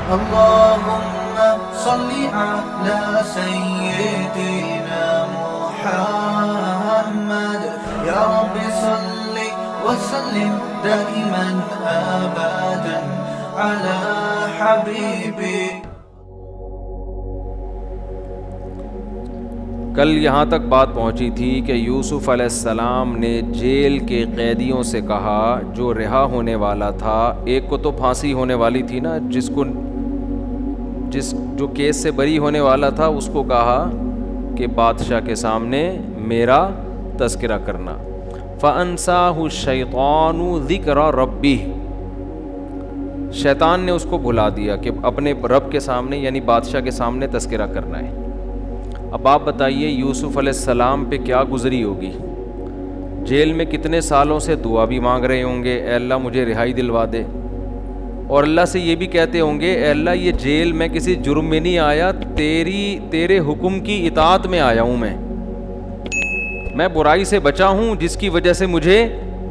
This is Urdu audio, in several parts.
اللهم صل على سيدنا محمد يا رب صل وسلم دائما أبدا على حبيبي. کل یہاں تک بات پہنچی تھی کہ یوسف علیہ السلام نے جیل کے قیدیوں سے کہا جو رہا ہونے والا تھا، ایک کو تو پھانسی ہونے والی تھی نا، جو کیس سے بری ہونے والا تھا اس کو کہا کہ بادشاہ کے سامنے میرا تذکرہ کرنا. فَأَنْسَاهُ الشَّيْطَانُ ذِكْرَ رَبِّهِ، شیطان نے اس کو بھلا دیا کہ اپنے رب کے سامنے یعنی بادشاہ کے سامنے تذکرہ کرنا ہے. اب آپ بتائیے یوسف علیہ السلام پہ کیا گزری ہوگی؟ جیل میں کتنے سالوں سے دعا بھی مانگ رہے ہوں گے، اے اللہ مجھے رہائی دلوا دے، اور اللہ سے یہ بھی کہتے ہوں گے اے اللہ یہ جیل میں کسی جرم میں نہیں آیا، تیرے حکم کی اطاعت میں آیا ہوں، میں برائی سے بچا ہوں جس کی وجہ سے مجھے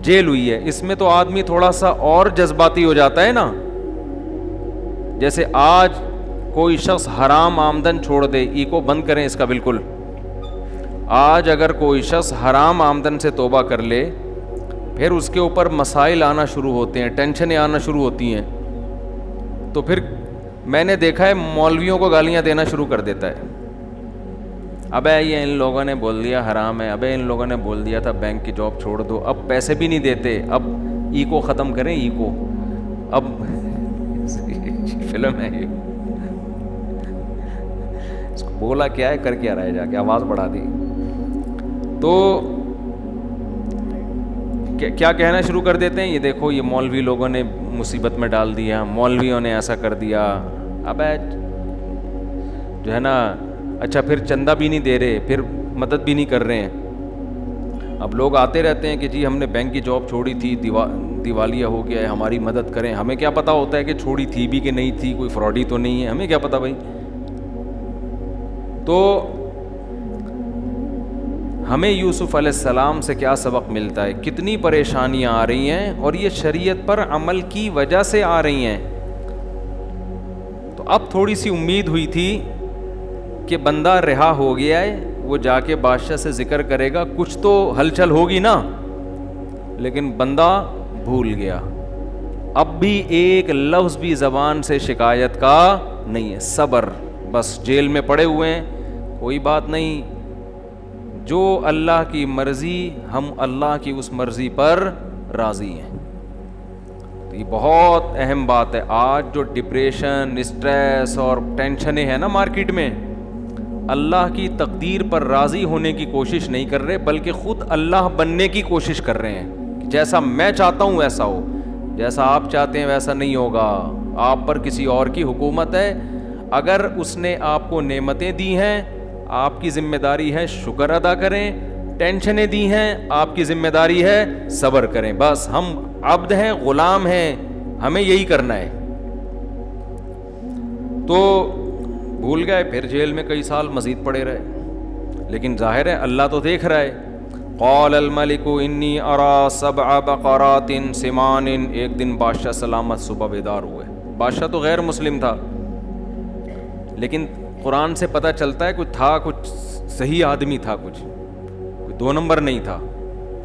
جیل ہوئی ہے. اس میں تو آدمی تھوڑا سا اور جذباتی ہو جاتا ہے نا. جیسے آج کوئی شخص حرام آمدن چھوڑ دے، ایکو بند کریں اس کا بالکل. آج اگر کوئی شخص حرام آمدن سے توبہ کر لے، پھر اس کے اوپر مسائل آنا شروع ہوتے ہیں، ٹینشنیں آنا شروع ہوتی ہیں، تو پھر میں نے دیکھا ہے مولویوں کو گالیاں دینا شروع کر دیتا ہے. ابے یہ ان لوگوں نے بول دیا حرام ہے، ابے ان لوگوں نے بول دیا تھا بینک کی جاب چھوڑ دو، اب پیسے بھی نہیں دیتے، اب ایکو ختم کریں ایکو. اب فلم ہے یہ، بولا کیا ہے کر کیا رہا ہے، جا کے آواز بڑھا دی. تو کیا کہنا شروع کر دیتے ہیں، یہ دیکھو یہ مولوی لوگوں نے مصیبت میں ڈال دیا، مولویوں نے ایسا کر دیا. اب جو ہے نا اچھا پھر چندہ بھی نہیں دے رہے، پھر مدد بھی نہیں کر رہے ہیں. اب لوگ آتے رہتے ہیں کہ جی ہم نے بینک کی جاب چھوڑی تھی، دیوالیہ ہو گیا ہے، ہماری مدد کریں. ہمیں کیا پتہ ہوتا ہے کہ چھوڑی تھی بھی کہ نہیں تھی، کوئی فراڈی تو نہیں ہے، ہمیں کیا پتہ بھائی. تو ہمیں یوسف علیہ السلام سے کیا سبق ملتا ہے؟ کتنی پریشانیاں آ رہی ہیں اور یہ شریعت پر عمل کی وجہ سے آ رہی ہیں. تو اب تھوڑی سی امید ہوئی تھی کہ بندہ رہا ہو گیا ہے، وہ جا کے بادشاہ سے ذکر کرے گا، کچھ تو ہلچل ہوگی نا، لیکن بندہ بھول گیا. اب بھی ایک لفظ بھی زبان سے شکایت کا نہیں ہے. صبر، بس جیل میں پڑے ہوئے ہیں، کوئی بات نہیں، جو اللہ کی مرضی، ہم اللہ کی اس مرضی پر راضی ہیں. تو یہ بہت اہم بات ہے. آج جو ڈپریشن، اسٹریس اور ٹینشنیں ہیں نا مارکیٹ میں، اللہ کی تقدیر پر راضی ہونے کی کوشش نہیں کر رہے، بلکہ خود اللہ بننے کی کوشش کر رہے ہیں. جیسا میں چاہتا ہوں ویسا ہو، جیسا آپ چاہتے ہیں ویسا نہیں ہوگا. آپ پر کسی اور کی حکومت ہے، اگر اس نے آپ کو نعمتیں دی ہیں، آپ کی ذمہ داری ہے شکر ادا کریں. ٹینشنیں دی ہیں، آپ کی ذمہ داری ہے صبر کریں. بس ہم عبد ہیں، غلام ہیں، ہمیں یہی کرنا ہے. تو بھول گئے، پھر جیل میں کئی سال مزید پڑے رہے. لیکن ظاہر ہے اللہ تو دیکھ رہا ہے. قال الملک انی ارا 7 بقرات سمان. ایک دن بادشاہ سلامت صبح بیدار ہوئے. بادشاہ تو غیر مسلم تھا، لیکن قرآن سے پتہ چلتا ہے کچھ تھا، کچھ صحیح آدمی تھا، کچھ 2 نمبر نہیں تھا،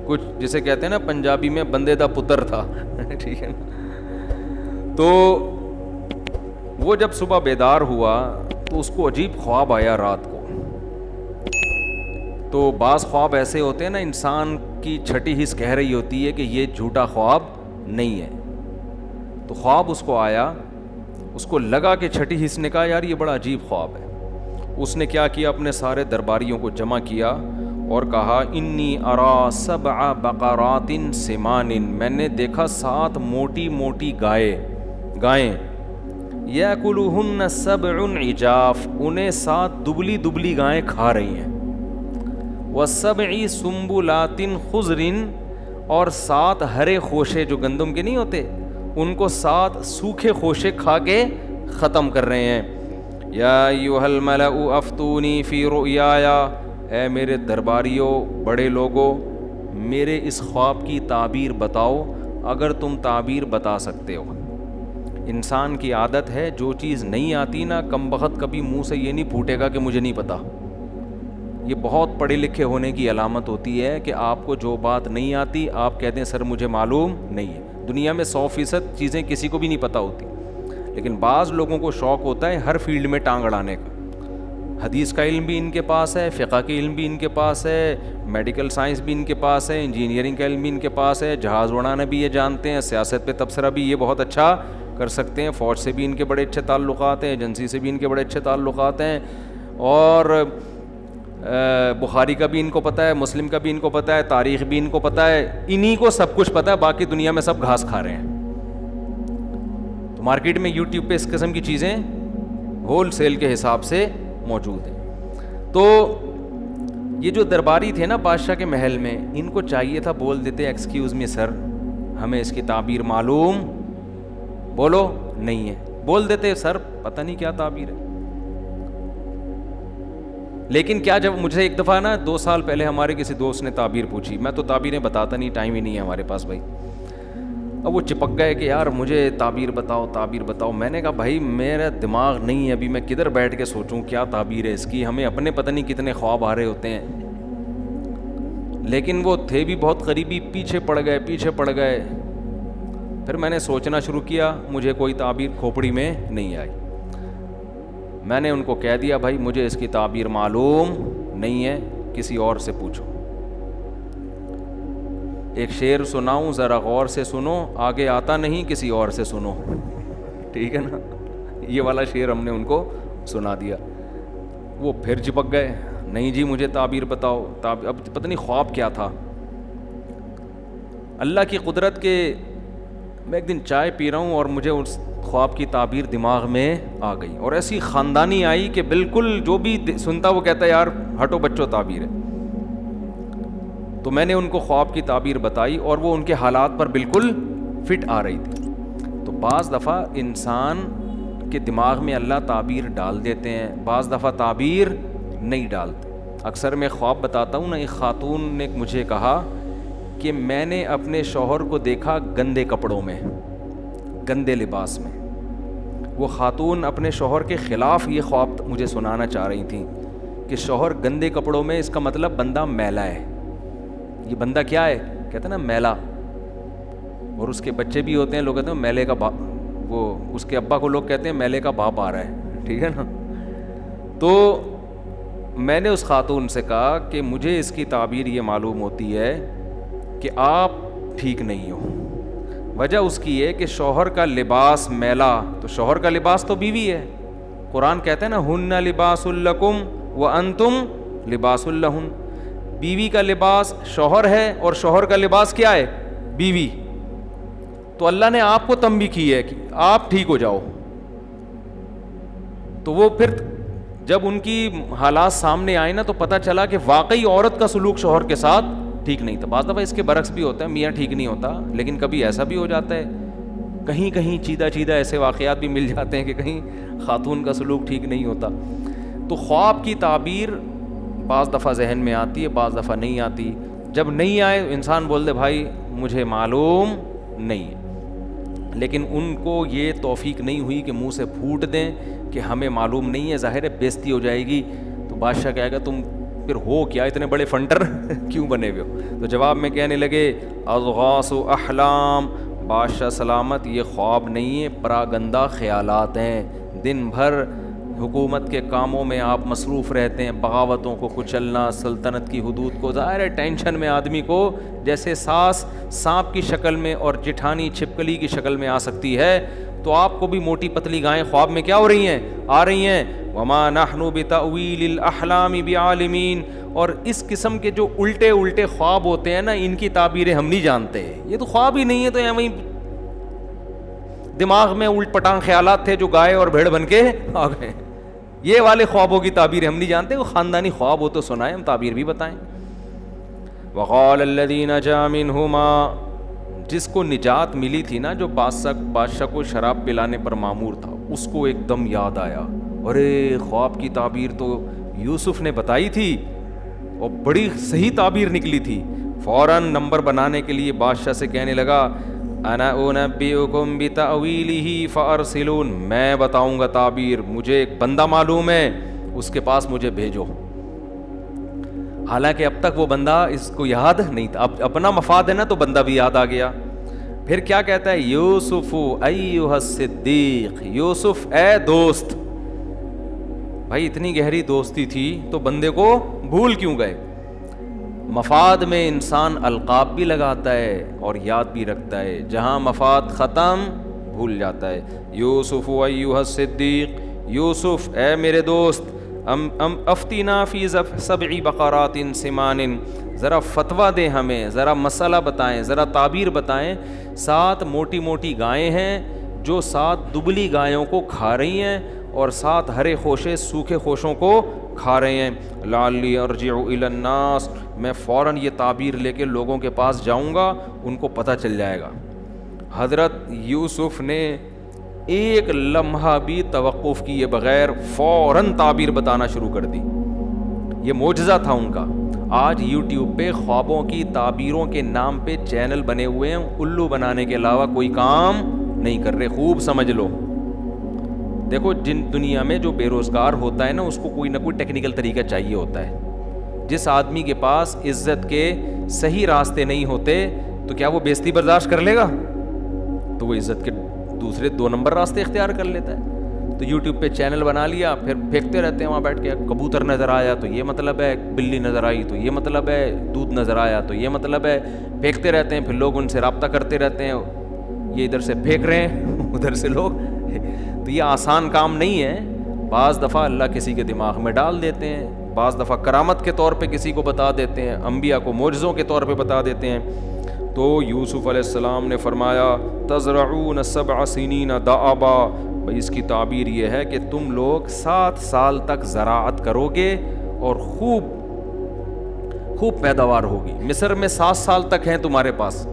کچھ جسے کہتے ہیں نا پنجابی میں بندے دا پتر تھا. ٹھیک ہے نا. تو وہ جب صبح بیدار ہوا تو اس کو عجیب خواب آیا رات کو. تو بعض خواب ایسے ہوتے ہیں نا، انسان کی چھٹی حص کہہ رہی ہوتی ہے کہ یہ جھوٹا خواب نہیں ہے. تو خواب اس کو آیا، اس کو لگا کہ چھٹی حص نے کہا یار یہ بڑا عجیب خواب ہے. اس نے کیا کیا، اپنے سارے درباریوں کو جمع کیا اور کہا انی ارا 7 بقرات سمان. میں نے دیکھا 7 موٹی موٹی گائیں، یاکلوہن 7 عجاف، انہیں 7 دبلی دبلی گائیں کھا رہی ہیں. و7 سنبلات خضر، اور 7 ہرے خوشے جو گندم کے نہیں ہوتے ان کو 7 سوکھے خوشے کھا کے ختم کر رہے ہیں. یا ایھا الملأ افتونی فی رؤیایا، اے میرے درباریوں، بڑے لوگوں، میرے اس خواب کی تعبیر بتاؤ اگر تم تعبیر بتا سکتے ہو. انسان کی عادت ہے جو چیز نہیں آتی نا کم بخت کبھی منہ سے یہ نہیں پھوٹے گا کہ مجھے نہیں پتا. یہ بہت پڑھے لکھے ہونے کی علامت ہوتی ہے کہ آپ کو جو بات نہیں آتی آپ کہتے ہیں سر مجھے معلوم نہیں ہے. دنیا میں 100% چیزیں کسی کو بھی نہیں پتہ ہوتی, لیکن بعض لوگوں کو شوق ہوتا ہے ہر فیلڈ میں ٹانگ اڑانے کا. حدیث کا علم بھی ان کے پاس ہے, فقہ کا علم بھی ان کے پاس ہے, میڈیکل سائنس بھی ان کے پاس ہے, انجینئرنگ کا علم بھی ان کے پاس ہے, جہاز اڑانا بھی یہ جانتے ہیں, سیاست پہ تبصرہ بھی یہ بہت اچھا کر سکتے ہیں, فوج سے بھی ان کے بڑے اچھے تعلقات ہیں, ایجنسی سے بھی ان کے بڑے اچھے تعلقات ہیں, اور بخاری کا بھی ان کو پتہ ہے, مسلم کا بھی ان کو پتہ ہے, تاریخ بھی ان کو پتہ ہے, انہی کو سب کچھ پتہ ہے, باقی دنیا میں سب گھاس کھا رہے ہیں. تو مارکیٹ میں یوٹیوب پہ اس قسم کی چیزیں ہول سیل کے حساب سے موجود ہیں. تو یہ جو درباری تھے نا بادشاہ کے محل میں, ان کو چاہیے تھا بول دیتے ایکسکیوز می سر ہمیں اس کی تعبیر معلوم, بولو نہیں ہے, بول دیتے سر پتہ نہیں کیا تعبیر ہے. لیکن کیا جب مجھے ایک دفعہ نا 2 سال پہلے ہمارے کسی دوست نے تعبیر پوچھی, میں تو تعبیریں بتاتا نہیں, ٹائم ہی نہیں ہے ہمارے پاس بھائی. اب وہ چپک گئے کہ یار مجھے تعبیر بتاؤ تعبیر بتاؤ. میں نے کہا بھائی میرا دماغ نہیں ہے ابھی, میں کدھر بیٹھ کے سوچوں کیا تعبیر ہے اس کی, ہمیں اپنے پتہ نہیں کتنے خواب آ رہے ہوتے ہیں. لیکن وہ تھے بھی بہت قریبی, پیچھے پڑ گئے. پھر میں نے سوچنا شروع کیا, مجھے کوئی تعبیر کھوپڑی میں نہیں آئی. میں نے ان کو کہہ دیا بھائی مجھے اس کی تعبیر معلوم نہیں ہے, کسی اور سے پوچھو. ایک شعر سناؤں ذرا غور سے سنو, آگے آتا نہیں کسی اور سے سنو, ٹھیک ہے نا. یہ والا شعر ہم نے ان کو سنا دیا. وہ پھر چپک گئے, نہیں جی مجھے تعبیر بتاؤ. اب پتہ نہیں خواب کیا تھا. اللہ کی قدرت کے میں ایک دن چائے پی رہا ہوں اور مجھے اس خواب کی تعبیر دماغ میں آ گئی, اور ایسی خاندانی آئی کہ بالکل جو بھی سنتا وہ کہتا ہے یار ہٹو بچوں تعبیر ہے. تو میں نے ان کو خواب کی تعبیر بتائی اور وہ ان کے حالات پر بالکل فٹ آ رہی تھی. تو بعض دفعہ انسان کے دماغ میں اللہ تعبیر ڈال دیتے ہیں, بعض دفعہ تعبیر نہیں ڈالتے. اکثر میں خواب بتاتا ہوں نا, ایک خاتون نے مجھے کہا کہ میں نے اپنے شوہر کو دیکھا گندے کپڑوں میں, گندے لباس میں. وہ خاتون اپنے شوہر کے خلاف یہ خواب مجھے سنانا چاہ رہی تھیں کہ شوہر گندے کپڑوں میں, اس کا مطلب بندہ میلا ہے. یہ بندہ کیا ہے, کہتے ہیں نا میلا. اور اس کے بچے بھی ہوتے ہیں, لوگ کہتے ہیں میلے کا باپ, وہ اس کے ابا کو لوگ کہتے ہیں میلے کا باپ آ رہا ہے, ٹھیک ہے نا. تو میں نے اس خاتون سے کہا کہ مجھے اس کی تعبیر یہ معلوم ہوتی ہے کہ آپ ٹھیک نہیں ہو. وجہ اس کی ہے کہ شوہر کا لباس میلا, تو شوہر کا لباس تو بیوی ہے. قرآن کہتا ہے نا ہن لباس لکم وانتم لباس لہن. بیوی کا لباس شوہر ہے اور شوہر کا لباس کیا ہے, بیوی. تو اللہ نے آپ کو تنبیہ کی ہے کہ آپ ٹھیک ہو جاؤ. تو وہ پھر جب ان کی حالات سامنے آئے نا تو پتہ چلا کہ واقعی عورت کا سلوک شوہر کے ساتھ ٹھیک نہیں تھا. بعض دفعہ اس کے برعکس بھی ہوتا ہے, میاں ٹھیک نہیں ہوتا, لیکن کبھی ایسا بھی ہو جاتا ہے, کہیں چیدہ ایسے واقعات بھی مل جاتے ہیں کہ کہیں خاتون کا سلوک ٹھیک نہیں ہوتا. تو خواب کی تعبیر بعض دفعہ ذہن میں آتی ہے, بعض دفعہ نہیں آتی. جب نہیں آئے انسان بول دے بھائی مجھے معلوم نہیں ہے. لیکن ان کو یہ توفیق نہیں ہوئی کہ منہ سے پھوٹ دیں کہ ہمیں معلوم نہیں ہے, ظاہر ہے بےزتی ہو جائے گی. تو بادشاہ کہے گا تم پھر ہو کیا, اتنے بڑے فنٹر کیوں بنے ہوئے ہو. تو جواب میں کہنے لگے اضغاث احلام, بادشاہ سلامت یہ خواب نہیں ہے, پراگندہ خیالات ہیں. دن بھر حکومت کے کاموں میں آپ مصروف رہتے ہیں, بغاوتوں کو کچلنا, سلطنت کی حدود کو, ظاہر ہے ٹینشن میں آدمی کو جیسے ساس سانپ کی شکل میں اور جٹھانی چھپکلی کی شکل میں آ سکتی ہے, تو آپ کو بھی موٹی پتلی گائیں خواب میں کیا ہو رہی ہیں, آ رہی ہیں. وما نحن بتأویل الاحلام بعالمین. اور اس قسم کے جو الٹے خواب ہوتے ہیں نا, ان کی تعبیریں ہم نہیں جانتے. یہ تو خواب ہی نہیں ہے, تو وہیں دماغ میں الٹ پٹانگ خیالات تھے جو گائے اور بھیڑ بن کے آ گئے. یہ والے خوابوں کی تعبیر ہم نہیں جانتے. وہ خاندانی خواب ہو تو سنائیں, ہم تعبیر بھی بتائیں. وقال الذی نجا منہما, جس کو نجات ملی تھی نا, جو بادشاہ کو شراب پلانے پر مامور تھا, اس کو ایک دم یاد آیا, ارے خواب کی تعبیر تو یوسف نے بتائی تھی اور بڑی صحیح تعبیر نکلی تھی. فوراً نمبر بنانے کے لیے بادشاہ سے کہنے لگا انا انبئکم بتأویلہ فارسلون، میں بتاؤں گا تعبیر، مجھے ایک بندہ معلوم ہے، اس کے پاس مجھے بھیجو. حالانکہ اب تک وہ بندہ اس کو یاد نہیں تھا، اب اپنا مفاد ہے نا تو بندہ بھی یاد آ گیا. پھر کیا کہتا ہے؟ یوسف ایھا الصدیق، یوسف اے دوست. بھائی اتنی گہری دوستی تھی تو بندے کو بھول کیوں گئے؟ مفاد میں انسان القاب بھی لگاتا ہے اور یاد بھی رکھتا ہے، جہاں مفاد ختم بھول جاتا ہے. یوسف ایھا الصدیق، یوسف اے میرے دوست، افتینا فی سبع بقرات سمان، ذرا فتویٰ دیں ہمیں، ذرا مسئلہ بتائیں، ذرا تعبیر بتائیں. 7 موٹی موٹی گائیں ہیں جو 7 دبلی گایوں کو کھا رہی ہیں اور 7 ہرے خوشے سوکھے خوشوں کو کھا رہے ہیں. لعلی ارجع الی الناس، میں فوراً یہ تعبیر لے کے لوگوں کے پاس جاؤں گا، ان کو پتہ چل جائے گا. حضرت یوسف نے ایک لمحہ بھی توقف کیے بغیر فوراً تعبیر بتانا شروع کر دی. یہ معجزہ تھا ان کا. آج یوٹیوب پہ خوابوں کی تعبیروں کے نام پہ چینل بنے ہوئے ہیں، الو بنانے کے علاوہ کوئی کام نہیں کر رہے. خوب سمجھ لو. دیکھو جن دنیا میں جو بے روزگار ہوتا ہے نا، اس کو کوئی نہ کوئی ٹیکنیکل طریقہ چاہیے ہوتا ہے. جس آدمی کے پاس عزت کے صحیح راستے نہیں ہوتے تو کیا وہ بے عزتی برداشت کر لے گا؟ تو وہ عزت کے دوسرے 2 نمبر راستے اختیار کر لیتا ہے. تو یوٹیوب پہ چینل بنا لیا، پھر پھینکتے رہتے ہیں وہاں بیٹھ کے. کبوتر نظر آیا تو یہ مطلب ہے، بلی نظر آئی تو یہ مطلب ہے، دودھ نظر آیا تو یہ مطلب ہے. پھینکتے رہتے ہیں، پھر لوگ ان سے رابطہ کرتے رہتے ہیں. یہ ادھر سے پھینک رہے ہیں ادھر سے لوگ. تو یہ آسان کام نہیں ہے. بعض دفعہ اللہ کسی کے دماغ میں ڈال دیتے ہیں، بعض دفعہ کرامت کے طور پہ کسی کو بتا دیتے ہیں، انبیاء کو معجزوں کے طور پہ بتا دیتے ہیں. تو یوسف علیہ السلام نے فرمایا تزرعون 7 سنین دأبا، بھائی اس کی تعبیر یہ ہے کہ تم لوگ 7 سال تک زراعت کرو گے اور خوب پیداوار ہوگی. مصر میں 7 سال تک ہیں تمہارے پاس.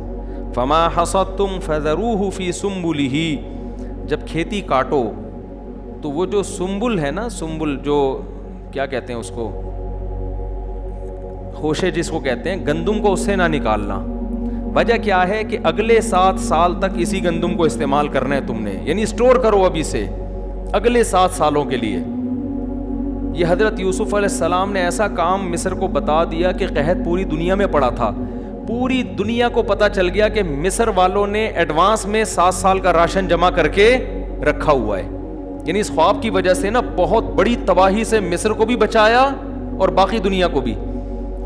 فما حصدتم فذروه فی سنبلہ، جب کھیتی کاٹو تو وہ جو سنبل ہے نا، سنبل جو کیا کہتے ہیں اس کو، خوشے جس کو کہتے ہیں، گندم کو اس سے نہ نکالنا. وجہ کیا ہے کہ اگلے 7 سال تک اسی گندم کو استعمال کرنا ہے تم نے، یعنی اسٹور کرو ابھی سے اگلے 7 سالوں کے لیے. یہ حضرت یوسف علیہ السلام نے ایسا کام مصر کو بتا دیا کہ قحط پوری دنیا میں پڑا تھا. پوری دنیا کو پتا چل گیا کہ مصر والوں نے ایڈوانس میں 7 سال کا راشن جمع کر کے رکھا ہوا ہے. یعنی اس خواب کی وجہ سے نا بہت بڑی تباہی سے مصر کو بھی بچایا اور باقی دنیا کو بھی.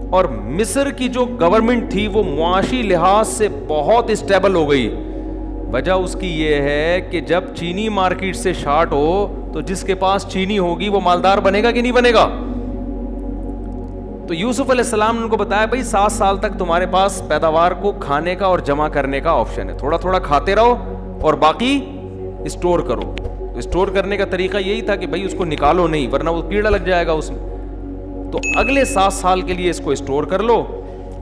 اور مصر کی جو گورنمنٹ تھی وہ معاشی لحاظ سے بہت اسٹیبل ہو گئی. وجہ اس کی یہ ہے کہ جب چینی مارکیٹ سے شارٹ ہو تو جس کے پاس چینی ہوگی وہ مالدار بنے گا کہ نہیں بنے گا. تو یوسف علیہ السلام نے ان کو بتایا بھائی 7 سال تک تمہارے پاس پیداوار کو کھانے کا اور جمع کرنے کا آپشن ہے. تھوڑا تھوڑا کھاتے رہو اور باقی اسٹور کرو. تو اسٹور کرنے کا طریقہ یہی تھا کہ بھائی اس کو نکالو نہیں ورنہ وہ کیڑا لگ جائے گا اس میں. تو اگلے 7 سال کے لیے اس کو اسٹور کر لو.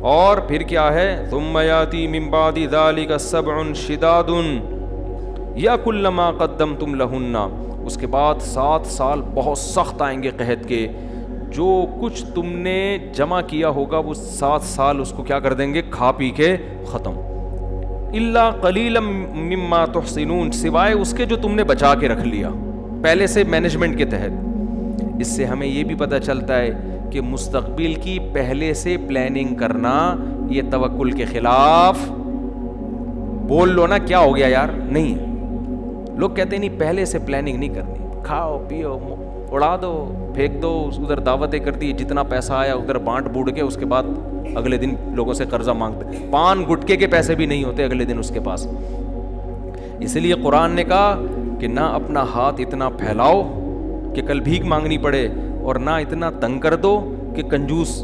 اور پھر کیا ہے، ثم یاتی من بعد ذلک 7 شداد یاکل ما قدمتم لہن، اس کے بعد 7 سال بہت سخت آئیں گے قحط کے. جو کچھ تم نے جمع کیا ہوگا وہ 7 سال اس کو کیا کر دیں گے، کھا پی کے ختم. الا قلیلا مما تحسنون، سوائے اس کے جو تم نے بچا کے رکھ لیا پہلے سے مینجمنٹ کے تحت. اس سے ہمیں یہ بھی پتہ چلتا ہے کہ مستقبل کی پہلے سے پلاننگ کرنا یہ توکل کے خلاف. بول لو نا کیا ہو گیا یار، نہیں. لوگ کہتے ہیں نہیں پہلے سے پلاننگ نہیں کرنی، کھاؤ پیو اڑا دو پھینک دو، ادھر دعوتیں کرتی، جتنا پیسہ آیا ادھر بانٹ بوٹ کے اس کے بعد اگلے دن لوگوں سے قرضہ مانگتے. پان گٹکے کے پیسے بھی نہیں ہوتے اگلے دن اس کے پاس. اس لیے قرآن نے کہا کہ نہ اپنا ہاتھ اتنا پھیلاؤ کہ کل بھیک مانگنی پڑے اور نہ اتنا تنگ کر دو کہ کنجوس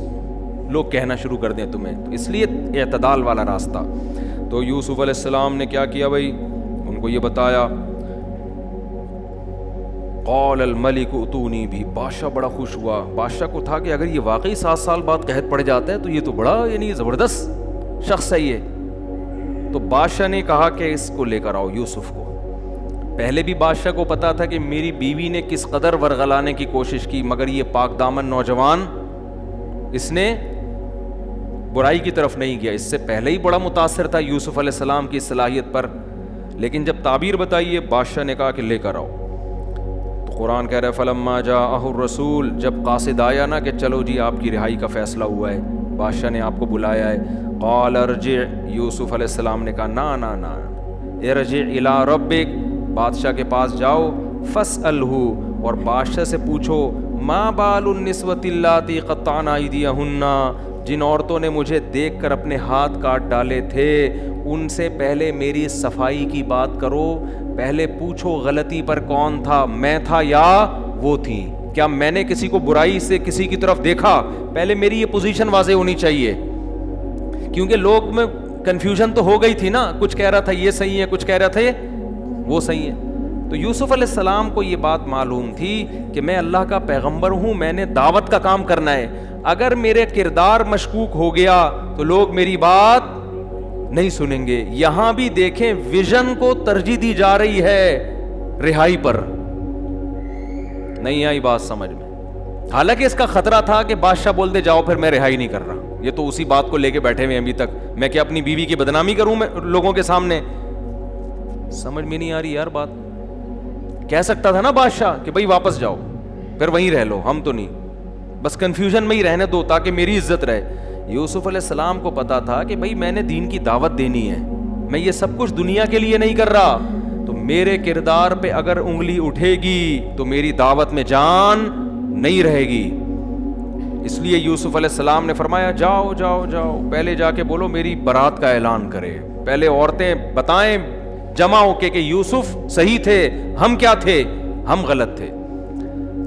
لوگ کہنا شروع کر دیں تمہیں. اس لیے اعتدال والا راستہ. تو یوسف علیہ السلام نے کیا کیا بھائی، ان کو یہ بتایا. قال الملک اتونی بھی، بادشاہ بڑا خوش ہوا. بادشاہ کو تھا کہ اگر یہ واقعی 7 سال بعد قحط پڑ جاتا ہے تو یہ تو بڑا یعنی زبردست شخص ہے یہ. تو بادشاہ نے کہا کہ اس کو لے کر آؤ یوسف کو. پہلے بھی بادشاہ کو پتا تھا کہ میری بیوی نے کس قدر ورغلانے کی کوشش کی، مگر یہ پاک دامن نوجوان اس نے برائی کی طرف نہیں گیا. اس سے پہلے ہی بڑا متاثر تھا یوسف علیہ السلام کی صلاحیت پر, لیکن جب تعبیر بتائیے بادشاہ نے کہا کہ لے کر آؤ. تو قرآن کہہ رہا ہے فلما جاءہ الرسول, جب قاصد آیا نا کہ چلو جی آپ کی رہائی کا فیصلہ ہوا ہے, بادشاہ نے آپ کو بلایا ہے, قال ارجع, یوسف علیہ السلام نے کہا نا نا نا, ارجع الی ربک, بادشاہ کے پاس جاؤ, فاسألہ, اور بادشاہ سے پوچھو, ما بال النسوۃ اللاتی قطعن ایدیہن, جن عورتوں نے مجھے دیکھ کر اپنے ہاتھ کاٹ ڈالے تھے, ان سے پہلے میری صفائی کی بات کرو, پہلے پوچھو غلطی پر کون تھا, میں تھا یا وہ تھی, کیا میں نے کسی کو برائی سے کسی کی طرف دیکھا, پہلے میری یہ پوزیشن واضح ہونی چاہیے, کیونکہ لوگ میں کنفیوژن تو ہو گئی تھی نا, کچھ کہہ رہا تھا یہ صحیح ہے, کچھ کہہ رہا تھا وہ صحیح ہے. تو یوسف علیہ السلام کو یہ بات معلوم تھی کہ میں اللہ کا پیغمبر ہوں, میں نے دعوت کا کام کرنا ہے, اگر میرے کردار مشکوک ہو گیا تو لوگ میری بات نہیں سنیں گے. یہاں بھی دیکھیں ویژن کو ترجیح دی جا رہی ہے رہائی پر. نہیں آئی بات سمجھ میں؟ حالانکہ اس کا خطرہ تھا کہ بادشاہ بول دے جاؤ پھر میں رہائی نہیں کر رہا, یہ تو اسی بات کو لے کے بیٹھے ہوئے ابھی تک, میں کیا اپنی بیوی کی بدنامی کروں میں لوگوں کے سامنے؟ سمجھ میں نہیں آ رہی یار بات. کہہ سکتا تھا نا بادشاہ کہ بھائی واپس جاؤ پھر وہیں رہ لو, ہم تو نہیں, بس کنفیوژن میں ہی رہنے دو تاکہ میری عزت رہے. یوسف علیہ السلام کو پتا تھا کہ بھائی میں نے دین کی دعوت دینی ہے, میں یہ سب کچھ دنیا کے لیے نہیں کر رہا, تو میرے کردار پہ اگر انگلی اٹھے گی تو میری دعوت میں جان نہیں رہے گی. اس لیے یوسف علیہ السلام نے فرمایا جاؤ جاؤ جاؤ, پہلے جا کے بولو میری برات کا اعلان کرے, پہلے عورتیں بتائیں جمع ہو کے کہ یوسف صحیح تھے, ہم کیا تھے, ہم غلط تھے.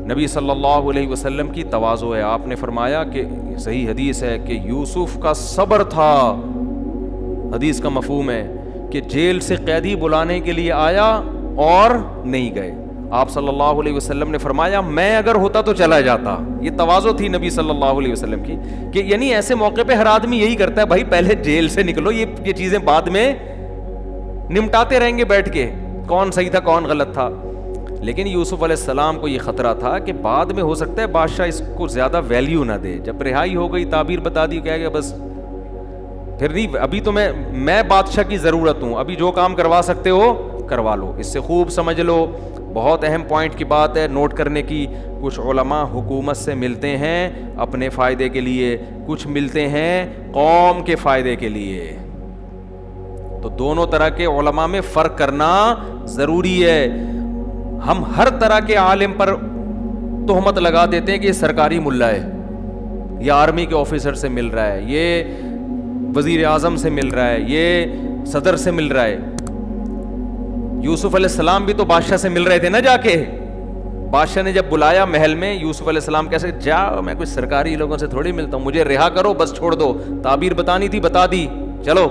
نبی صلی اللہ علیہ وسلم کی تواضع ہے, آپ نے فرمایا کہ صحیح حدیث ہے کہ یوسف کا صبر تھا. حدیث کا مفہوم ہے کہ جیل سے قیدی بلانے کے لیے آیا اور نہیں گئے. آپ صلی اللہ علیہ وسلم نے فرمایا میں اگر ہوتا تو چلا جاتا. یہ تواضع تھی نبی صلی اللہ علیہ وسلم کی, کہ یعنی ایسے موقع پہ ہر آدمی یہی کرتا ہے, بھائی پہلے جیل سے نکلو, یہ چیزیں بعد میں نمٹاتے رہیں گے بیٹھ کے, کون صحیح تھا کون غلط تھا. لیکن یوسف علیہ السلام کو یہ خطرہ تھا کہ بعد میں ہو سکتا ہے بادشاہ اس کو زیادہ ویلیو نہ دے. جب رہائی ہو گئی, تعبیر بتا دی, کہہ گیا بس پھر نہیں, ابھی تو میں بادشاہ کی ضرورت ہوں, ابھی جو کام کروا سکتے ہو کروا لو. اس سے خوب سمجھ لو, بہت اہم پوائنٹ کی بات ہے نوٹ کرنے کی. کچھ علماء حکومت سے ملتے ہیں اپنے فائدے کے لیے, کچھ ملتے ہیں قوم کے فائدے کے لیے. تو دونوں طرح کے علماء میں فرق کرنا ضروری ہے. ہم ہر طرح کے عالم پر تہمت لگا دیتے ہیں کہ یہ سرکاری ملا ہے, یہ آرمی کے آفیسر سے مل رہا ہے, یہ وزیر اعظم سے مل رہا ہے, یہ صدر سے مل رہا ہے. یوسف علیہ السلام بھی تو بادشاہ سے مل رہے تھے نا جا کے. بادشاہ نے جب بلایا محل میں, یوسف علیہ السلام کیسے جاؤ, میں کوئی سرکاری لوگوں سے تھوڑی ملتا ہوں, مجھے رہا کرو بس, چھوڑ دو, تعبیر بتانی تھی بتا دی, چلو.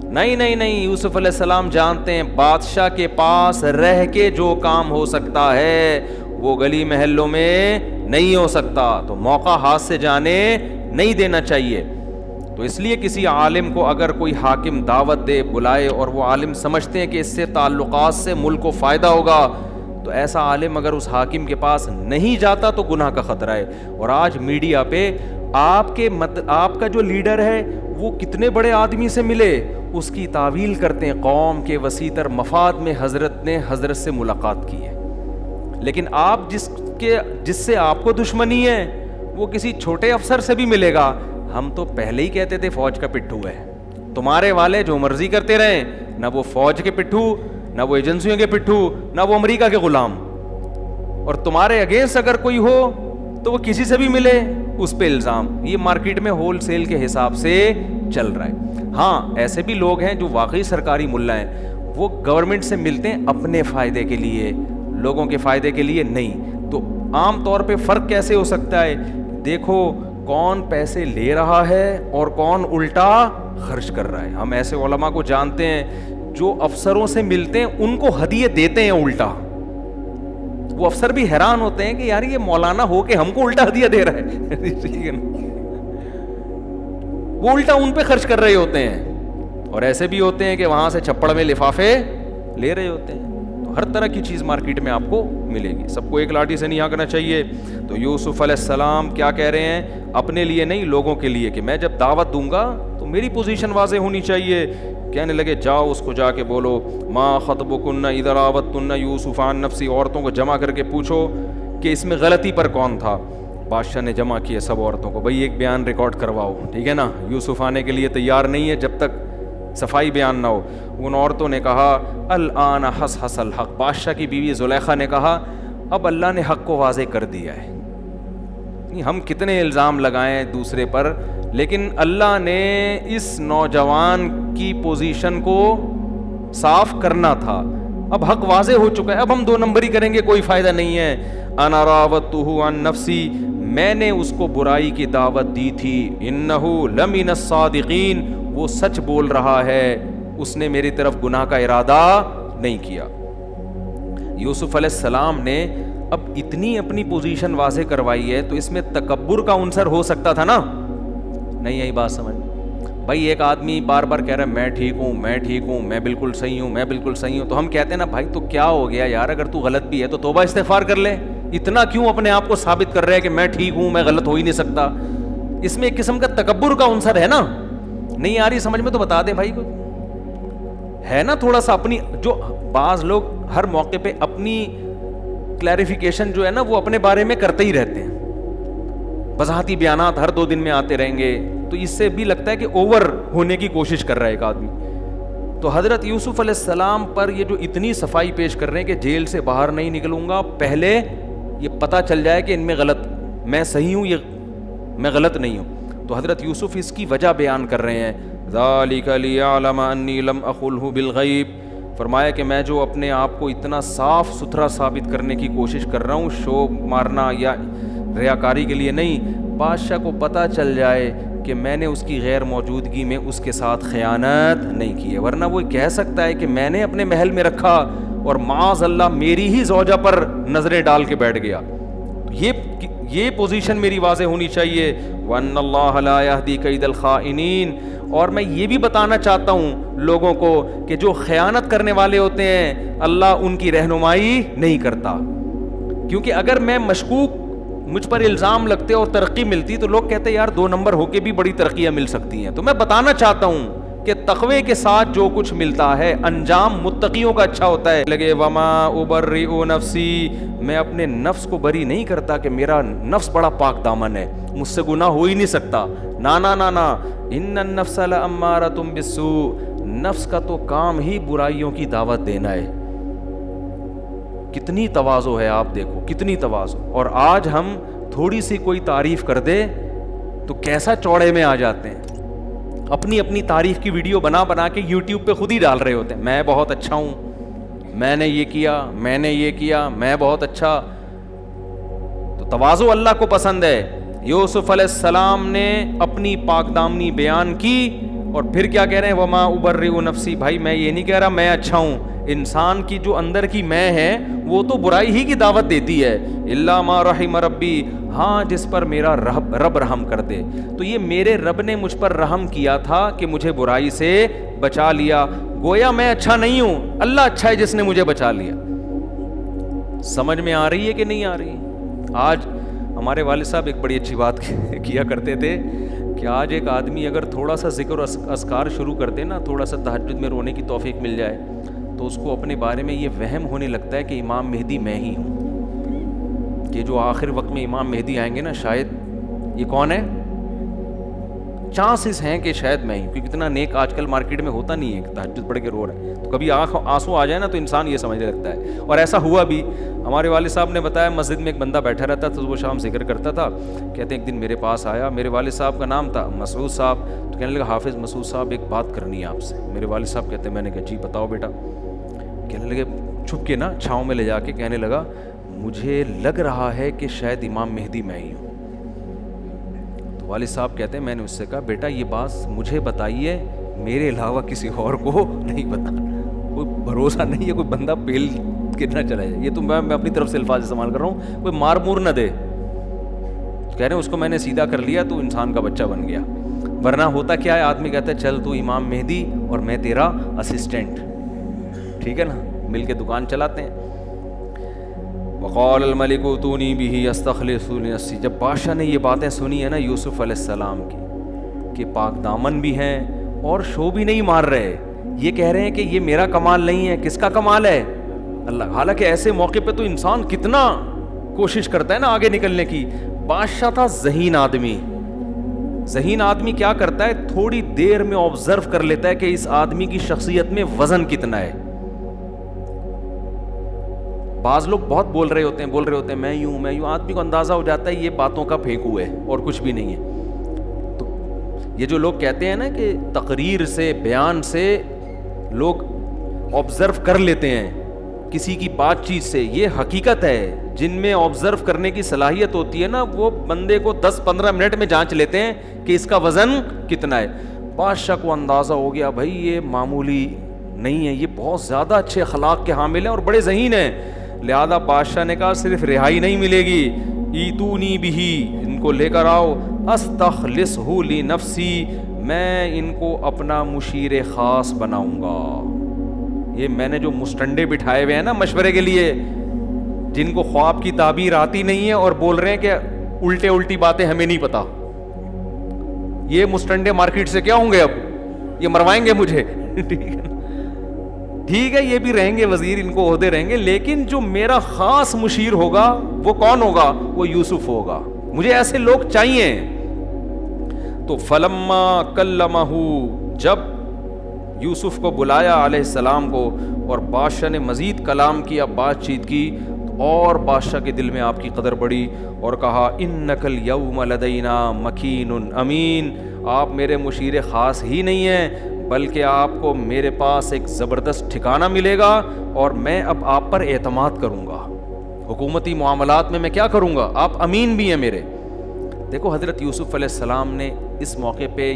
نہیں نہیں نہیں, یوسف علیہ السلام جانتے ہیں بادشاہ کے پاس رہ کے جو کام ہو سکتا ہے وہ گلی محلوں میں نہیں ہو سکتا, تو موقع ہاتھ سے جانے نہیں دینا چاہیے. تو اس لیے کسی عالم کو اگر کوئی حاکم دعوت دے, بلائے, اور وہ عالم سمجھتے ہیں کہ اس سے تعلقات سے ملک کو فائدہ ہوگا, تو ایسا عالم اگر اس حاکم کے پاس نہیں جاتا تو گناہ کا خطرہ ہے. اور آج میڈیا پہ آپ کا جو لیڈر ہے وہ کتنے بڑے آدمی سے ملے, اس کی تعویل کرتے ہیں قوم کے وسیع تر مفاد میں حضرت نے حضرت سے ملاقات کی ہے. لیکن آپ جس سے آپ کو دشمنی ہے وہ کسی چھوٹے افسر سے بھی ملے گا. ہم تو پہلے ہی کہتے تھے فوج کا پٹھو ہے, تمہارے والے جو مرضی کرتے رہیں, نہ وہ فوج کے پٹھو, نہ وہ ایجنسیوں کے پٹھو, نہ وہ امریکہ کے غلام. اور تمہارے اگینسٹ اگر کوئی ہو تو وہ کسی سے بھی ملے, اس پہ الزام. یہ مارکیٹ میں ہول سیل کے حساب سے چل رہا ہے. ہاں ایسے بھی لوگ ہیں جو واقعی سرکاری ملا ہیں, وہ گورنمنٹ سے ملتے ہیں اپنے فائدے کے لیے, لوگوں کے فائدے کے لیے نہیں. تو عام طور پہ فرق کیسے ہو سکتا ہے؟ دیکھو کون پیسے لے رہا ہے اور کون الٹا خرچ کر رہا ہے. ہم ایسے علماء کو جانتے ہیں جو افسروں سے ملتے ہیں ان کو ہدیے دیتے ہیں الٹا. وہ افسر بھی حیران ہوتے ہیں کہ یار یہ مولانا ہو کے ہم کو الٹا ہدیہ دے رہا ہے. وہ الٹا ان پہ خرچ کر رہے ہوتے ہیں. اور ایسے بھی ہوتے ہیں کہ وہاں سے چھپڑ میں لفافے لے رہے ہوتے ہیں. تو ہر طرح کی چیز مارکیٹ میں آپ کو ملے گی. سب کو ایک لاٹھی سے نہیں ہانکنا چاہیے. تو یوسف علیہ السلام کیا کہہ رہے ہیں؟ اپنے لیے نہیں, لوگوں کے لیے, کہ میں جب دعوت دوں گا تو میری پوزیشن واضح ہونی چاہیے. کہنے لگے جاؤ اس کو جا کے بولو ما خطبکن اذا راوتن یوسف عن نفسی, عورتوں کو جمع کر کے پوچھو کہ اس میں غلطی پر کون تھا. بادشاہ نے جمع کیے سب عورتوں کو, بھئی ایک بیان ریکارڈ کرواؤ, ٹھیک ہے نا. یوسف آنے کے لیے تیار نہیں ہے جب تک صفائی بیان نہ ہو. ان عورتوں نے کہا الآن حس الحق, بادشاہ کی بیوی زلیخا نے کہا اب اللہ نے حق کو واضح کر دیا ہے. ہم کتنے الزام لگائیں دوسرے پر, لیکن اللہ نے اس نوجوان کی پوزیشن کو صاف کرنا تھا. اب حق واضح ہو چکا ہے, اب ہم دو نمبری کریں گے کوئی فائدہ نہیں ہے. انا راودتہ عن نفسی, میں نے اس کو برائی کی دعوت دی تھی. انہ لمن الصادقین, وہ سچ بول رہا ہے, اس نے میری طرف گناہ کا ارادہ نہیں کیا. یوسف علیہ السلام نے اب اتنی اپنی پوزیشن واضح کروائی ہے تو اس میں تکبر کا عنصر ہو سکتا تھا نا, نہیں آئی بات سمجھ. بھائی ایک آدمی بار بار کہہ رہا ہے میں ٹھیک ہوں, میں ٹھیک ہوں, میں بالکل صحیح ہوں, میں بالکل صحیح ہوں, تو ہم کہتے ہیں نا بھائی تو کیا ہو گیا یار, اگر تو غلط بھی ہے تو توبہ استغفار کر لے. اتنا کیوں اپنے آپ کو ثابت کر رہے ہیں کہ میں ٹھیک ہوں, میں غلط ہو ہی نہیں سکتا. اس میں ایک قسم کا تکبر کا عنصر ہے نا. نہیں آ رہی سمجھ میں تو بتا دیں بھائی, کو ہے نا تھوڑا سا اپنی, جو بعض لوگ ہر موقع پہ اپنی کلیریفیکیشن جو ہے نا وہ اپنے بارے میں کرتے ہی رہتے ہیں. وضاحتی بیانات ہر 2 دن میں آتے رہیں گے, تو اس سے بھی لگتا ہے کہ اوور ہونے کی کوشش کر رہا ہے ایک آدمی. تو حضرت یوسف علیہ السلام پر یہ جو اتنی صفائی پیش کر رہے ہیں کہ جیل سے باہر نہیں نکلوں گا, پہلے یہ پتہ چل جائے کہ ان میں غلط, میں صحیح ہوں, یہ میں غلط نہیں ہوں. تو حضرت یوسف اس کی وجہ بیان کر رہے ہیں. ذالک لیعلم انی لم اخلہ بالغیب, فرمایا کہ میں جو اپنے آپ کو اتنا صاف ستھرا ثابت کرنے کی کوشش کر رہا ہوں, شو مارنا یا ریاکاری کے لیے نہیں, بادشاہ کو پتہ چل جائے کہ میں نے اس کی غیر موجودگی میں اس کے ساتھ خیانت نہیں کی ہے. ورنہ وہ کہہ سکتا ہے کہ میں نے اپنے محل میں رکھا اور معاذ اللہ میری ہی زوجہ پر نظریں ڈال کے بیٹھ گیا. یہ پوزیشن میری واضح ہونی چاہیے. وَأَنَّ اللَّهَ لَا يَهْدِي كَيْدَ الْخَائِنِينَ, اور میں یہ بھی بتانا چاہتا ہوں لوگوں کو کہ جو خیانت کرنے والے ہوتے ہیں اللہ ان کی رہنمائی نہیں کرتا. کیونکہ اگر میں مشکوک, مجھ پر الزام لگتے اور ترقی ملتی تو لوگ کہتے یار 2 نمبر ہو کے بھی بڑی ترقیاں مل سکتی ہیں. تو میں بتانا چاہتا ہوں کہ تقوی کے ساتھ جو کچھ ملتا ہے انجام متقیوں کا اچھا ہوتا ہے. لگے وما ابرئ نفسی, میں اپنے نفس کو بری نہیں کرتا کہ میرا نفس بڑا پاک دامن ہے, مجھ سے گناہ ہو ہی نہیں سکتا. نا نا نا نا, ان النفس لامارۃ بالسوء, نفس کا تو کام ہی برائیوں کی دعوت دینا ہے. کتنی تواضع ہے آپ دیکھو, کتنی تواضع. اور آج ہم تھوڑی سی کوئی تعریف کر دے تو کیسا چوڑے میں آ جاتے ہیں. اپنی اپنی تعریف کی ویڈیو بنا بنا کے یوٹیوب پہ خود ہی ڈال رہے ہوتے ہیں, میں بہت اچھا ہوں, میں نے یہ کیا, میں نے یہ کیا, میں بہت اچھا. تو تواضع اللہ کو پسند ہے. یوسف علیہ السلام نے اپنی پاک دامنی بیان کی اور پھر کیا کہہ رہے ہیں وما ابرئ نفسی. بھائی میں یہ نہیں کہہ رہا میں اچھا ہوں, انسان کی جو اندر کی میں ہے وہ تو برائی ہی کی دعوت دیتی ہے. الا ما رحم ربی, ہاں جس پر میرا رب رحم کر دے. تو یہ میرے رب نے مجھ پر رحم کیا تھا کہ مجھے برائی سے بچا لیا. گویا میں اچھا نہیں ہوں, اللہ اچھا ہے جس نے مجھے بچا لیا. سمجھ میں آ رہی ہے کہ نہیں آ رہی؟ آج ہمارے والد صاحب ایک بڑی اچھی بات کیا کرتے تھے کہ آج ایک آدمی اگر تھوڑا سا ذکر و اذکار شروع کر دے نا, تھوڑا سا تہجد میں رونے کی توفیق مل جائے تو اس کو اپنے بارے میں یہ وہم ہونے لگتا ہے کہ امام مہدی میں ہی ہوں, کہ جو آخر وقت میں امام مہدی آئیں گے نا شاید یہ کون ہے, چانسز ہیں کہ شاید میں ہی, کیونکہ اتنا نیک آج کل مارکیٹ میں ہوتا نہیں ہے کہ تہجد پڑھ کے رو رہے ہیں. تو کبھی آنسو آ جائے نا تو انسان یہ سمجھنے لگتا ہے. اور ایسا ہوا بھی. ہمارے والد صاحب نے بتایا مسجد میں ایک بندہ بیٹھا رہتا تھا, وہ شام ذکر کرتا تھا. کہتے ہیں ایک دن میرے پاس آیا, میرے والد صاحب کا نام تھا مسعود صاحب, تو کہنے لگا حافظ مسعود صاحب ایک بات کرنی ہے آپ سے. میرے والد صاحب کہتے ہیں, میں نے کہا جی بتاؤ بیٹا. کہنے لگے چھپ کے نا چھاؤں میں لے جا کے کہنے لگا مجھے لگ رہا ہے کہ شاید امام مہدی میں ہی ہوں. تو والد صاحب کہتے ہیں میں نے اس سے کہا بیٹا یہ بات مجھے بتائیے, میرے علاوہ کسی اور کو نہیں بتانا. کوئی بھروسہ نہیں ہے کوئی بندہ پیل کے نہ چلا جائے. یہ تو میں اپنی طرف سے الفاظ استعمال کر رہا ہوں, کوئی مار مور نہ دے. کہہ رہے ہیں اس کو میں نے سیدھا کر لیا تو انسان کا بچہ بن گیا. ورنہ ہوتا کیا ہے, آدمی کہتا ہے چل تو امام مہدی اور میں تیرا اسسٹنٹ, ٹھیک ہے نا, مل کے دکان چلاتے ہیں. وقال الملک اوتونی بہ استخلص لنفسی. جب بادشاہ نے یہ باتیں سنی ہے نا یوسف علیہ السلام کی کہ پاک دامن بھی ہیں اور شو بھی نہیں مار رہے, یہ کہہ رہے ہیں کہ یہ میرا کمال نہیں ہے, کس کا کمال ہے؟ اللہ. حالانکہ ایسے موقع پہ تو انسان کتنا کوشش کرتا ہے نا آگے نکلنے کی. بادشاہ تھا ذہین آدمی. ذہین آدمی کیا کرتا ہے, تھوڑی دیر میں آبزرو کر لیتا ہے کہ اس آدمی کی شخصیت میں وزن کتنا ہے. بعض لوگ بہت بول رہے ہوتے ہیں میں یوں, آدمی کو اندازہ ہو جاتا ہے یہ باتوں کا پھینکو ہے اور کچھ بھی نہیں ہے. تو یہ جو لوگ کہتے ہیں نا کہ تقریر سے, بیان سے لوگ آبزرو کر لیتے ہیں کسی کی بات چیت سے, یہ حقیقت ہے. جن میں آبزرو کرنے کی صلاحیت ہوتی ہے نا وہ بندے کو 10-15 منٹ میں جانچ لیتے ہیں کہ اس کا وزن کتنا ہے. بادشاہ کو اندازہ ہو گیا بھائی یہ معمولی نہیں ہے, یہ بہت زیادہ اچھے اخلاق کے حامل ہیں اور بڑے ذہین ہیں. لہذا بادشاہ نے کہا صرف رہائی نہیں ملے گی, ایتونی بہی, ان کو لے کر آؤ, استخلصہ لنفسی, میں ان کو اپنا مشیر خاص بناؤں گا. یہ میں نے جو مسٹنڈے بٹھائے ہوئے ہیں نا مشورے کے لیے, جن کو خواب کی تعبیر آتی نہیں ہے اور بول رہے ہیں کہ الٹی باتیں ہمیں نہیں پتا, یہ مسٹنڈے مارکیٹ سے کیا ہوں گے, اب یہ مروائیں گے مجھے. ٹھیک ہے یہ بھی رہیں گے وزیر, ان کو عہدے رہیں گے, لیکن جو میرا خاص مشیر ہوگا وہ کون ہوگا؟ وہ یوسف ہوگا. مجھے ایسے لوگ چاہیے. تو فلما کلمہ, جب یوسف کو بلایا علیہ السلام کو اور بادشاہ نے مزید کلام کیا, بات چیت کی, اور بادشاہ کے دل میں آپ کی قدر بڑھی اور کہا انک الیوم لدینا مکین امین, آپ میرے مشیر خاص ہی نہیں ہیں بلکہ آپ کو میرے پاس ایک زبردست ٹھکانہ ملے گا اور میں اب آپ پر اعتماد کروں گا. حکومتی معاملات میں کیا کروں گا, آپ امین بھی ہیں میرے. دیکھو حضرت یوسف علیہ السلام نے اس موقع پہ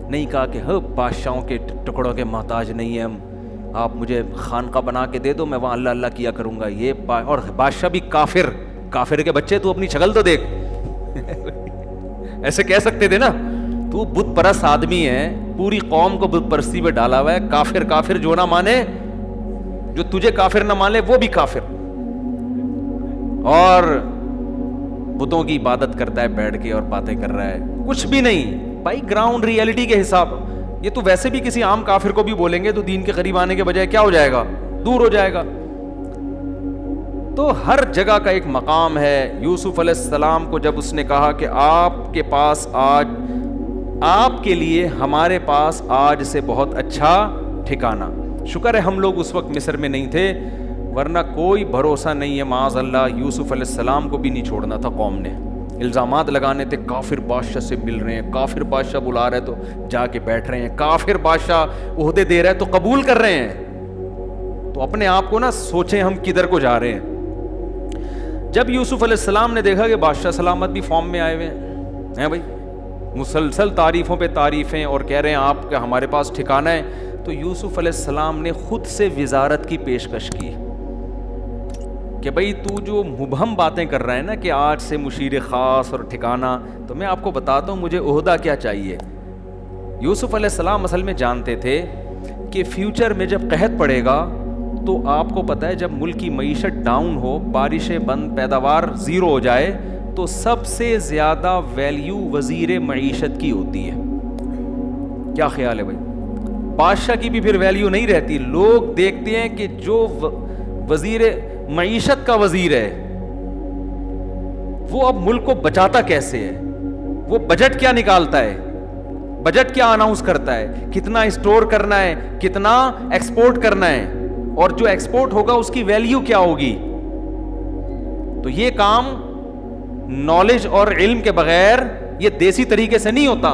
نہیں کہا کہ بادشاہوں کے ٹکڑوں کے محتاج نہیں ہیں ہم, آپ مجھے خانقاہ بنا کے دے دو میں وہاں اللہ اللہ کیا کروں گا. یہ اور بادشاہ بھی کافر کے بچے, تو اپنی شکل تو دیکھ. ایسے کہہ سکتے تھے نا, تو بت پرست آدمی ہے, پوری قوم کو بت پرستی پہ ڈالا ہوا ہے, کافر جو نہ مانے, جو تجھے کافر نہ مانے وہ بھی کافر, اور بتوں کی عبادت کرتا ہے بیٹھ کے اور باتیں کر رہا ہے. کچھ بھی نہیں بھائی, گراؤنڈ ریئلٹی کے حساب. یہ تو ویسے بھی کسی عام کافر کو بھی بولیں گے تو دین کے قریب آنے کے بجائے کیا ہو جائے گا, دور ہو جائے گا. تو ہر جگہ کا ایک مقام ہے. یوسف علیہ السلام کو جب اس نے کہا کہ آپ کے پاس آج, آپ کے لیے ہمارے پاس آج سے بہت اچھا ٹھکانہ. شکر ہے ہم لوگ اس وقت مصر میں نہیں تھے, ورنہ کوئی بھروسہ نہیں ہے معاذ اللہ یوسف علیہ السلام کو بھی نہیں چھوڑنا تھا قوم نے. الزامات لگانے تھے, کافر بادشاہ سے مل رہے ہیں, کافر بادشاہ بلا رہے تو جا کے بیٹھ رہے ہیں, کافر بادشاہ عہدے دے رہا ہے تو قبول کر رہے ہیں. تو اپنے آپ کو نا سوچیں ہم کدھر کو جا رہے ہیں. جب یوسف علیہ السلام نے دیکھا کہ بادشاہ سلامت بھی فارم میں آئے ہوئے ہیں بھائی, مسلسل تعریفوں پہ تعریفیں اور کہہ رہے ہیں آپ کا ہمارے پاس ٹھکانہ ہے, تو یوسف علیہ السلام نے خود سے وزارت کی پیشکش کی کہ بھئی تو جو مبہم باتیں کر رہا ہے نا کہ آج سے مشیر خاص اور ٹھکانہ, تو میں آپ کو بتاتا ہوں مجھے عہدہ کیا چاہیے. یوسف علیہ السلام اصل میں جانتے تھے کہ فیوچر میں جب قحط پڑے گا تو آپ کو پتہ ہے جب ملک کی معیشت ڈاؤن ہو, بارشیں بند, پیداوار زیرو ہو جائے, تو سب سے زیادہ ویلیو وزیر معیشت کی ہوتی ہے. کیا خیال ہے بھائی؟ بادشاہ کی بھی پھر ویلیو نہیں رہتی. لوگ دیکھتے ہیں کہ جو وزیر معیشت کا وزیر ہے وہ اب ملک کو بچاتا کیسے ہے, وہ بجٹ کیا نکالتا ہے, بجٹ کیا اناؤنس کرتا ہے, کتنا اسٹور کرنا ہے, کتنا ایکسپورٹ کرنا ہے, اور جو ایکسپورٹ ہوگا اس کی ویلیو کیا ہوگی. تو یہ کام نالج اور علم کے بغیر, یہ دیسی طریقے سے نہیں ہوتا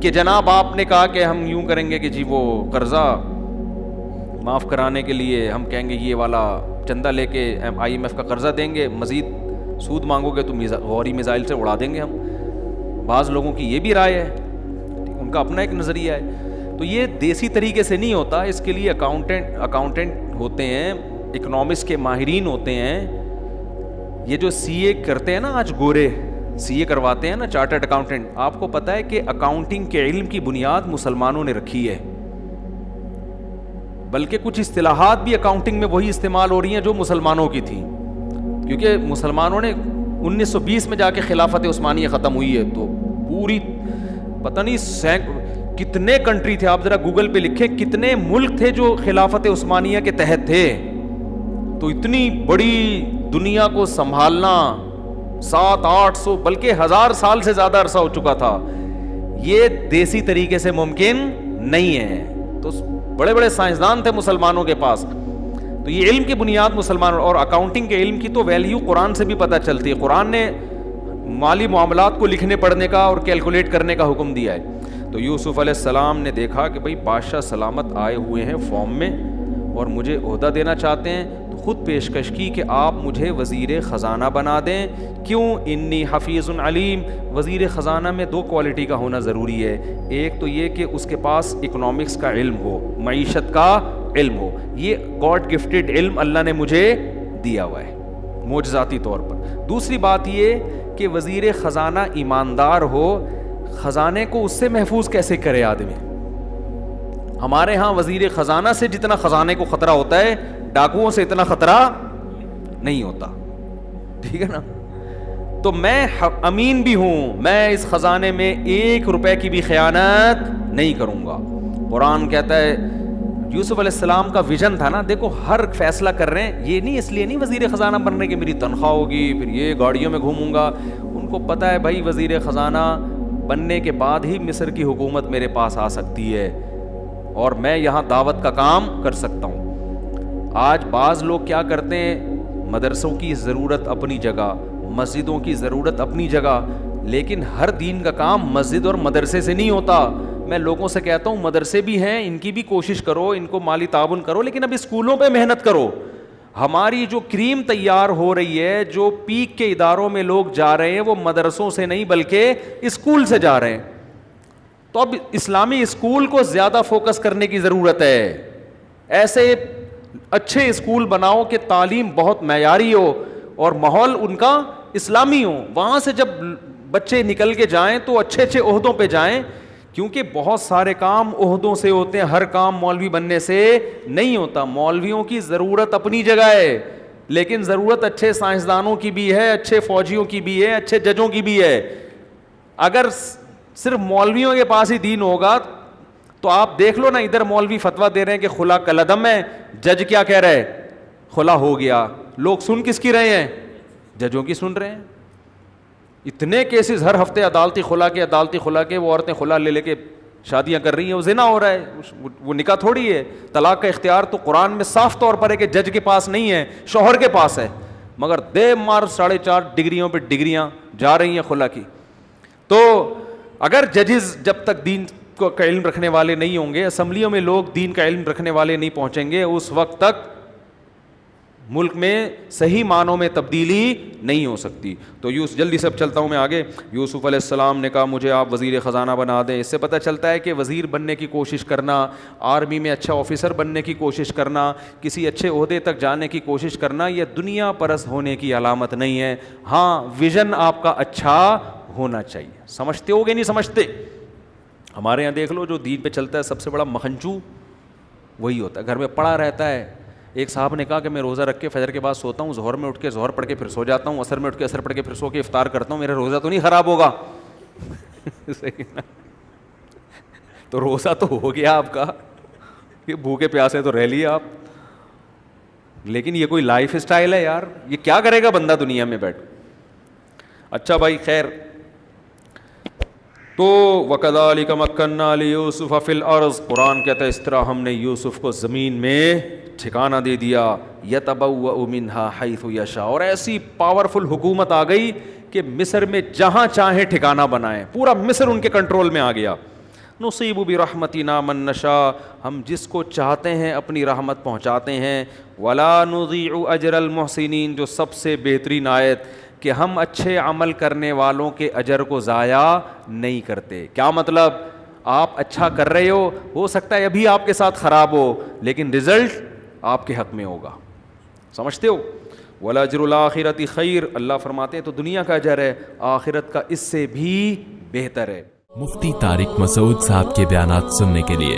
کہ جناب آپ نے کہا کہ ہم یوں کریں گے کہ جی وہ قرضہ معاف کرانے کے لیے ہم کہیں گے یہ والا چندہ لے کے IMF کا قرضہ دیں گے, مزید سود مانگو گے تو غوری میزائل سے اڑا دیں گے ہم. بعض لوگوں کی یہ بھی رائے ہے, ان کا اپنا ایک نظریہ ہے. تو یہ دیسی طریقے سے نہیں ہوتا, اس کے لیے اکاؤنٹنٹ ہوتے ہیں, اکنامکس کے ماہرین ہوتے ہیں. یہ جو CA کرتے ہیں نا آج, گورے CA کرواتے ہیں نا, چارٹرڈ اکاؤنٹنٹ, آپ کو پتہ ہے کہ اکاؤنٹنگ کے علم کی بنیاد مسلمانوں نے رکھی ہے. بلکہ کچھ اصطلاحات بھی اکاؤنٹنگ میں وہی استعمال ہو رہی ہیں جو مسلمانوں کی تھیں، کیونکہ مسلمانوں نے 1920 میں جا کے خلافت عثمانیہ ختم ہوئی ہے، تو پوری پتہ نہیں کتنے کنٹری تھے، آپ ذرا گوگل پہ لکھیں کتنے ملک تھے جو خلافت عثمانیہ کے تحت تھے. تو اتنی بڑی دنیا کو سنبھالنا 700-800 بلکہ 1000 سال سے زیادہ عرصہ ہو چکا تھا، یہ دیسی طریقے سے ممکن نہیں ہے. تو بڑے بڑے سائنسدان تھے مسلمانوں کے پاس. تو یہ علم کی بنیاد مسلمان، اور اکاؤنٹنگ کے علم کی تو ویلیو قرآن سے بھی پتہ چلتی ہے. قرآن نے مالی معاملات کو لکھنے پڑھنے کا اور کیلکولیٹ کرنے کا حکم دیا ہے. تو یوسف علیہ السلام نے دیکھا کہ بھئی بادشاہ سلامت آئے ہوئے ہیں فارم میں اور مجھے عہدہ دینا چاہتے ہیں، تو خود پیشکش کی کہ آپ مجھے وزیر خزانہ بنا دیں. کیوں؟ انی حفیظ علیم. وزیر خزانہ میں 2 کوالٹی کا ہونا ضروری ہے. ایک تو یہ کہ اس کے پاس اکنامکس کا علم ہو، معیشت کا علم ہو. یہ گاڈ گفٹڈ علم اللہ نے مجھے دیا ہوا ہے معجزاتی طور پر. دوسری بات یہ کہ وزیر خزانہ ایماندار ہو. خزانے کو اس سے محفوظ کیسے کرے آدمی؟ ہمارے ہاں وزیر خزانہ سے جتنا خزانے کو خطرہ ہوتا ہے، ڈاکوؤں سے اتنا خطرہ نہیں ہوتا. ٹھیک ہے نا؟ تو میں امین بھی ہوں، میں اس خزانے میں 1 روپے کی بھی خیانت نہیں کروں گا. قرآن کہتا ہے یوسف علیہ السلام کا ویژن تھا نا، دیکھو ہر فیصلہ کر رہے ہیں یہ نہیں اس لیے نہیں وزیر خزانہ بننے کی میری تنخواہ ہوگی پھر یہ گاڑیوں میں گھوموں گا. ان کو پتہ ہے بھائی وزیر خزانہ بننے کے بعد ہی مصر کی حکومت میرے پاس آ سکتی ہے اور میں یہاں دعوت کا کام کر سکتا ہوں. آج بعض لوگ کیا کرتے ہیں، مدرسوں کی ضرورت اپنی جگہ، مسجدوں کی ضرورت اپنی جگہ، لیکن ہر دین کا کام مسجد اور مدرسے سے نہیں ہوتا. میں لوگوں سے کہتا ہوں مدرسے بھی ہیں، ان کی بھی کوشش کرو، ان کو مالی تعاون کرو، لیکن اب اسکولوں پہ محنت کرو. ہماری جو کریم تیار ہو رہی ہے، جو پیک کے اداروں میں لوگ جا رہے ہیں، وہ مدرسوں سے نہیں بلکہ اسکول سے جا رہے ہیں. تو اب اسلامی اسکول کو زیادہ فوکس کرنے کی ضرورت ہے. ایسے اچھے اسکول بناؤ کہ تعلیم بہت معیاری ہو اور ماحول ان کا اسلامی ہو. وہاں سے جب بچے نکل کے جائیں تو اچھے اچھے عہدوں پہ جائیں، کیونکہ بہت سارے کام عہدوں سے ہوتے ہیں، ہر کام مولوی بننے سے نہیں ہوتا. مولویوں کی ضرورت اپنی جگہ ہے، لیکن ضرورت اچھے سائنسدانوں کی بھی ہے، اچھے فوجیوں کی بھی ہے، اچھے ججوں کی بھی ہے. اگر صرف مولویوں کے پاس ہی دین ہوگا تو آپ دیکھ لو نا، ادھر مولوی فتویٰ دے رہے ہیں کہ خلا کلعدم ہے، جج کیا کہہ رہے خلا ہو گیا. لوگ سن کس کی رہے ہیں؟ ججوں کی سن رہے ہیں. اتنے کیسز ہر ہفتے عدالتی خلا کے وہ عورتیں خلا لے کے شادیاں کر رہی ہیں، وہ زنا ہو رہا ہے، وہ نکاح تھوڑی ہے. طلاق کا اختیار تو قرآن میں صاف طور پر ہے کہ جج کے پاس نہیں ہے، شوہر کے پاس ہے. مگر دے مار 4.5 ڈگریوں پہ ڈگریاں جا رہی ہیں خلا کی. تو اگر ججز جب تک دین کا علم رکھنے والے نہیں ہوں گے، اسمبلیوں میں لوگ دین کا علم رکھنے والے نہیں پہنچیں گے، اس وقت تک ملک میں صحیح معنوں میں تبدیلی نہیں ہو سکتی. تو جلدی سے چلتا ہوں میں آگے. یوسف علیہ السلام نے کہا مجھے آپ وزیر خزانہ بنا دیں. اس سے پتہ چلتا ہے کہ وزیر بننے کی کوشش کرنا، آرمی میں اچھا آفیسر بننے کی کوشش کرنا، کسی اچھے عہدے تک جانے کی کوشش کرنا، یہ دنیا پرست ہونے کی علامت نہیں ہے. ہاں ویژن آپ کا اچھا ہونا چاہیے. سمجھتے ہو گے نہیں سمجھتے؟ ہمارے یہاں دیکھ لو جو دین پہ چلتا ہے سب سے بڑا مکھنچو وہی ہوتا ہے، گھر میں پڑا رہتا ہے. ایک صاحب نے کہا کہ میں روزہ رکھ کے فجر کے بعد سوتا ہوں، ظہر میں اٹھ کے ظہر پڑھ کے پھر سو جاتا ہوں، عصر میں اٹھ کے عصر پڑھ کے پھر سو کے افطار کرتا ہوں، میرا روزہ تو نہیں خراب ہوگا. تو روزہ تو ہو گیا آپ کا، یہ بھوکے پیاسے تو رہ لیے آپ، لیکن یہ کوئی لائف اسٹائل ہے یار؟ یہ کیا کرے گا بندہ دنیا میں بیٹھ. اچھا بھائی خیر، تو وَكَذَلِكَ مَكَّنَّا لِيُوسُفَ فِي الْأَرْضِ، قرآن کہتا ہے اس طرح ہم نے یوسف کو زمین میں ٹھکانہ دے دیا. يَتَبَوَّأُ مِنْهَا حَيْثُ يَشَاءُ، اور ایسی پاورفل حکومت آ گئی کہ مصر میں جہاں چاہیں ٹھکانہ بنائیں، پورا مصر ان کے کنٹرول میں آ گیا. نُصِيبُ بِرَحْمَتِنَا مَن نَّشَاءُ، ہم جس کو چاہتے ہیں اپنی رحمت پہنچاتے ہیں. وَلَا نُضِيعُ أَجْرَ الْمُحْسِنِينَ، جو سب سے بہترین آیت کہ ہم اچھے عمل کرنے والوں کے اجر کو ضائع نہیں کرتے. کیا مطلب؟ آپ اچھا کر رہے ہو سکتا ہے ابھی آپ کے ساتھ خراب ہو، لیکن رزلٹ آپ کے حق میں ہوگا. سمجھتے ہو؟ وَلَأَجْرُ الْآخِرَةِ خَيْرٌ، اللہ فرماتے ہیں تو دنیا کا اجر ہے، آخرت کا اس سے بھی بہتر ہے. مفتی طارق مسعود صاحب کے بیانات سننے کے لیے